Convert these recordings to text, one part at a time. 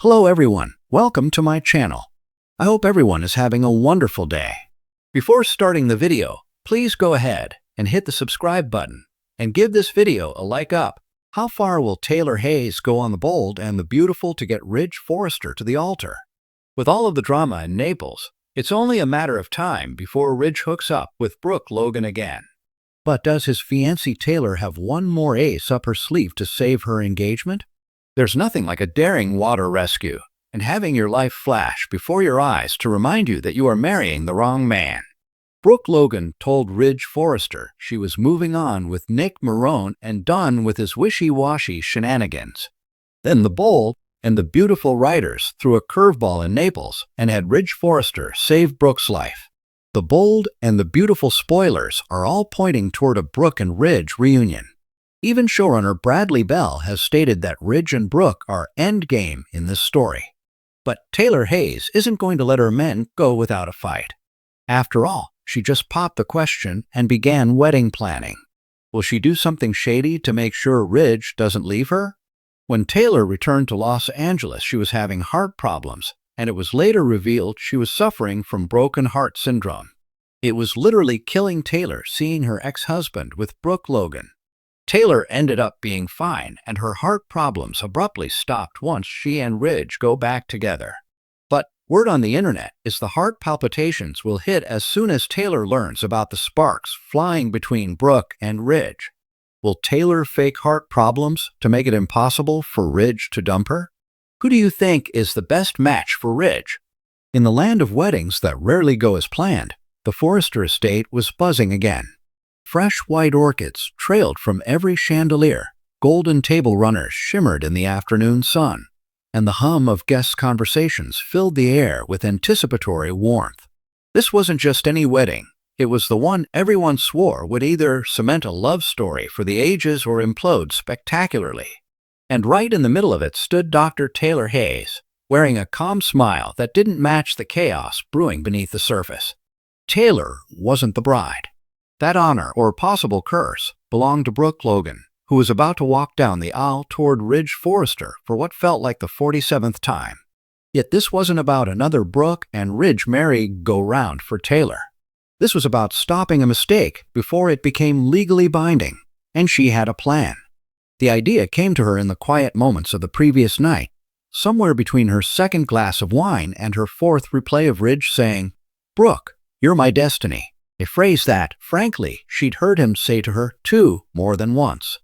Hello everyone, welcome to my channel. I hope everyone is having a wonderful day. Before starting the video, please go ahead and hit the subscribe button and give this video a like up. How far will Taylor Hayes go on the bold and the beautiful to get Ridge Forrester to the altar? With all of the drama in Naples, it's only a matter of time before Ridge hooks up with Brooke Logan again. But does his fiancée Taylor have one more ace up her sleeve to save her engagement? There's nothing like a daring water rescue and having your life flash before your eyes to remind you that you are marrying the wrong man. Brooke Logan told Ridge Forrester she was moving on with Nick Marone and done with his wishy-washy shenanigans. Then the bold and the beautiful writers threw a curveball in Naples and had Ridge Forrester save Brooke's life. The bold and the beautiful spoilers are all pointing toward a Brooke and Ridge reunion. Even showrunner Bradley Bell has stated that Ridge and Brooke are endgame in this story. But Taylor Hayes isn't going to let her men go without a fight. After all, she just popped the question and began wedding planning. Will she do something shady to make sure Ridge doesn't leave her? When Taylor returned to Los Angeles, she was having heart problems, and it was later revealed she was suffering from broken heart syndrome. It was literally killing Taylor seeing her ex-husband with Brooke Logan. Taylor ended up being fine, and her heart problems abruptly stopped once she and Ridge go back together. But word on the internet is the heart palpitations will hit as soon as Taylor learns about the sparks flying between Brooke and Ridge. Will Taylor fake heart problems to make it impossible for Ridge to dump her? Who do you think is the best match for Ridge? In the land of weddings that rarely go as planned, the Forrester estate was buzzing again. Fresh white orchids trailed from every chandelier, golden table runners shimmered in the afternoon sun, and the hum of guests' conversations filled the air with anticipatory warmth. This wasn't just any wedding. It was the one everyone swore would either cement a love story for the ages or implode spectacularly. And right in the middle of it stood Dr. Taylor Hayes, wearing a calm smile that didn't match the chaos brewing beneath the surface. Taylor wasn't the bride. That honor, or possible curse, belonged to Brooke Logan, who was about to walk down the aisle toward Ridge Forrester for what felt like the 47th time. Yet this wasn't about another Brooke and Ridge merry-go-round for Taylor. This was about stopping a mistake before it became legally binding, and she had a plan. The idea came to her in the quiet moments of the previous night, somewhere between her second glass of wine and her fourth replay of Ridge saying, "Brooke, you're my destiny." A phrase that, frankly, she'd heard him say to her, too, more than once.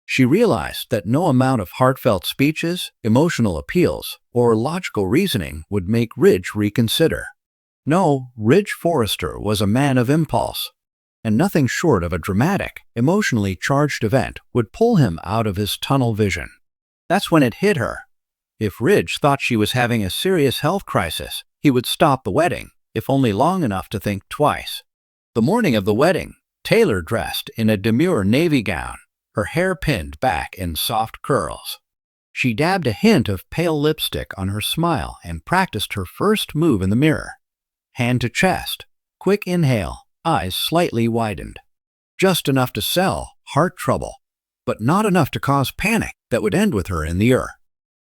She realized that no amount of heartfelt speeches, emotional appeals, or logical reasoning would make Ridge reconsider. No, Ridge Forrester was a man of impulse, and nothing short of a dramatic, emotionally charged event would pull him out of his tunnel vision. That's when it hit her. If Ridge thought she was having a serious health crisis, he would stop the wedding, if only long enough to think twice. The morning of the wedding, Taylor dressed in a demure navy gown, her hair pinned back in soft curls. She dabbed a hint of pale lipstick on her smile and practiced her first move in the mirror. Hand to chest, quick inhale, eyes slightly widened. Just enough to sell heart trouble, but not enough to cause panic that would end with her in the ER.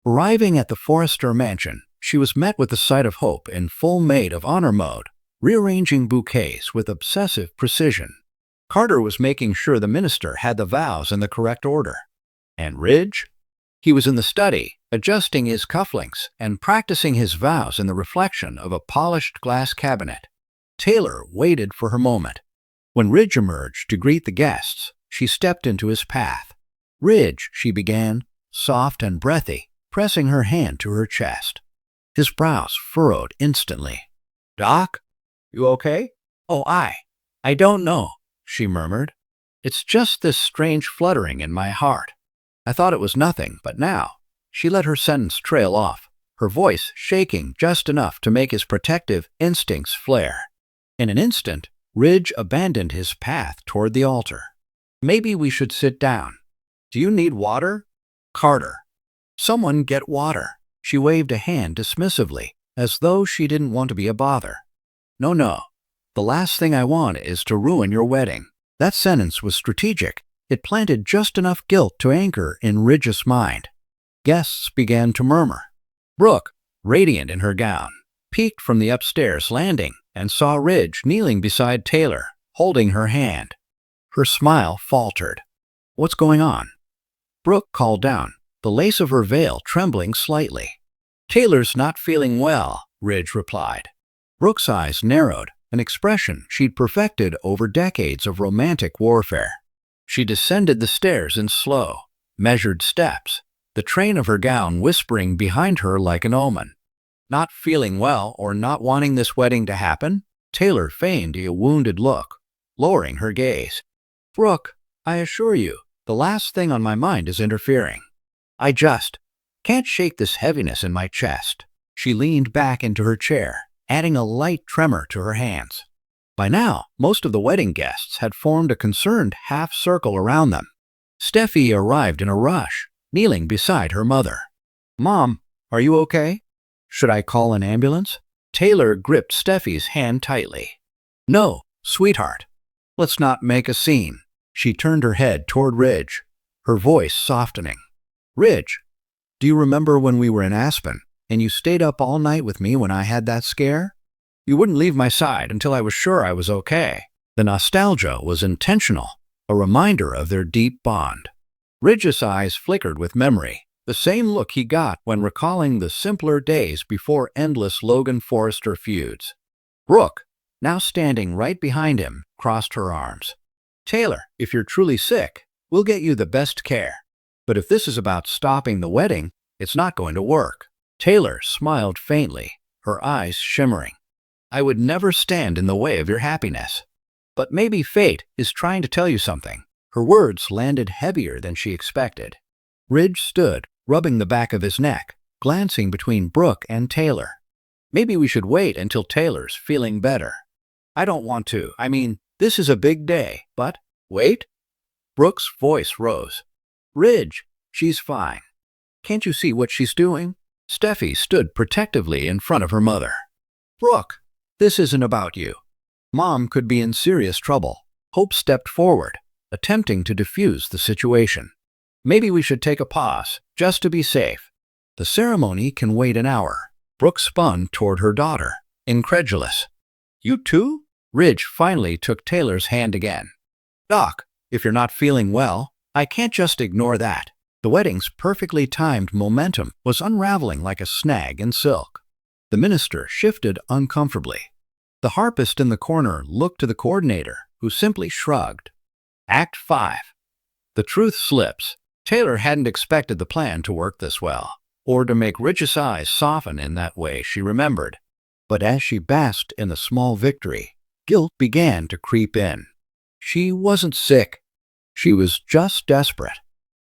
Arriving at the Forrester mansion, she was met with the sight of hope in full maid of honor mode, rearranging bouquets with obsessive precision. Carter was making sure the minister had the vows in the correct order. And Ridge? He was in the study, adjusting his cufflinks and practicing his vows in the reflection of a polished glass cabinet. Taylor waited for her moment. When Ridge emerged to greet the guests, she stepped into his path. "Ridge," she began, soft and breathy, pressing her hand to her chest. His brows furrowed instantly. "Doc? You okay?" "Oh, I don't know," she murmured. "It's just this strange fluttering in my heart. I thought it was nothing, but now—" She let her sentence trail off, her voice shaking just enough to make his protective instincts flare. In an instant, Ridge abandoned his path toward the altar. "Maybe we should sit down. Do you need water?" "Carter." "Someone get water." She waved a hand dismissively, as though she didn't want to be a bother. No. The last thing I want is to ruin your wedding." That sentence was strategic. It planted just enough guilt to anchor in Ridge's mind. Guests began to murmur. Brooke, radiant in her gown, peeked from the upstairs landing and saw Ridge kneeling beside Taylor, holding her hand. Her smile faltered. "What's going on?" Brooke called down, the lace of her veil trembling slightly. "Taylor's not feeling well," Ridge replied. Brooke's eyes narrowed, an expression she'd perfected over decades of romantic warfare. She descended the stairs in slow, measured steps, the train of her gown whispering behind her like an omen. "Not feeling well or not wanting this wedding to happen?" Taylor feigned a wounded look, lowering her gaze. "Brooke, I assure you, the last thing on my mind is interfering. I just can't shake this heaviness in my chest." She leaned back into her chair, adding a light tremor to her hands. By now, most of the wedding guests had formed a concerned half-circle around them. Steffi arrived in a rush, kneeling beside her mother. "Mom, are you okay? Should I call an ambulance?" Taylor gripped Steffi's hand tightly. "No, sweetheart. Let's not make a scene." She turned her head toward Ridge, her voice softening. "Ridge, do you remember when we were in Aspen and you stayed up all night with me when I had that scare? You wouldn't leave my side until I was sure I was okay." The nostalgia was intentional, a reminder of their deep bond. Ridge's eyes flickered with memory, the same look he got when recalling the simpler days before endless Logan Forrester feuds. Brooke, now standing right behind him, crossed her arms. "Taylor, if you're truly sick, we'll get you the best care. But if this is about stopping the wedding, it's not going to work." Taylor smiled faintly, her eyes shimmering. "I would never stand in the way of your happiness. But maybe fate is trying to tell you something." Her words landed heavier than she expected. Ridge stood, rubbing the back of his neck, glancing between Brooke and Taylor. "Maybe we should wait until Taylor's feeling better." "I don't want to. I mean, this is a big day, but..." "Wait?" Brooke's voice rose. "Ridge, she's fine. Can't you see what she's doing?" Steffi stood protectively in front of her mother. "Brooke, this isn't about you. Mom could be in serious trouble." Hope stepped forward, attempting to defuse the situation. "Maybe we should take a pause, just to be safe. The ceremony can wait an hour." Brooke spun toward her daughter, incredulous. "You too?" Ridge finally took Taylor's hand again. "Doc, if you're not feeling well, I can't just ignore that." The wedding's perfectly timed momentum was unraveling like a snag in silk. The minister shifted uncomfortably. The harpist in the corner looked to the coordinator, who simply shrugged. Act 5. The truth slips. Taylor hadn't expected the plan to work this well, or to make Ridge's eyes soften in that way she remembered. But as she basked in the small victory, guilt began to creep in. She wasn't sick. She was just desperate.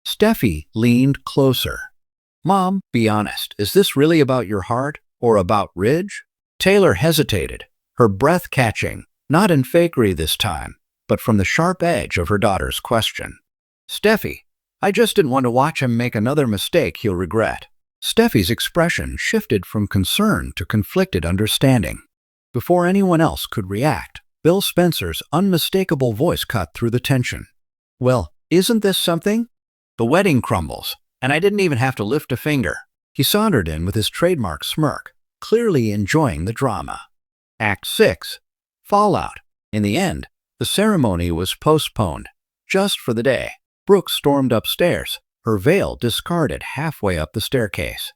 Steffi leaned closer. "Mom, be honest, is this really about your heart or about Ridge?" Taylor hesitated, her breath catching, not in fakery this time, but from the sharp edge of her daughter's question. "Steffi, I just didn't want to watch him make another mistake he'll regret." Steffi's expression shifted from concern to conflicted understanding. Before anyone else could react, Bill Spencer's unmistakable voice cut through the tension. "Well, isn't this something? The wedding crumbles, and I didn't even have to lift a finger." He sauntered in with his trademark smirk, clearly enjoying the drama. Act 6. Fallout. In the end, the ceremony was postponed, just for the day. Brooke stormed upstairs, her veil discarded halfway up the staircase.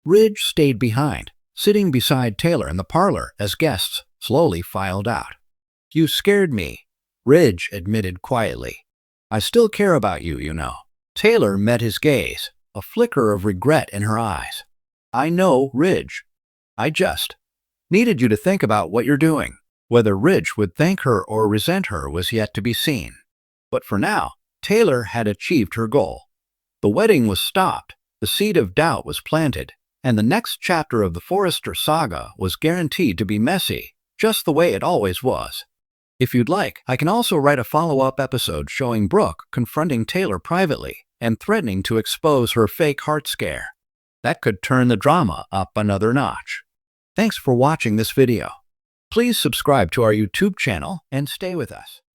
Ridge stayed behind, sitting beside Taylor in the parlor as guests slowly filed out. "You scared me," Ridge admitted quietly. "I still care about you, you know." Taylor met his gaze, a flicker of regret in her eyes. "I know, Ridge. I just needed you to think about what you're doing." Whether Ridge would thank her or resent her was yet to be seen. But for now, Taylor had achieved her goal. The wedding was stopped, the seed of doubt was planted, and the next chapter of the Forrester saga was guaranteed to be messy, just the way it always was. If you'd like, I can also write a follow-up episode showing Brooke confronting Taylor privately and threatening to expose her fake heart scare. That could turn the drama up another notch. Thanks for watching this video. Please subscribe to our YouTube channel and stay with us.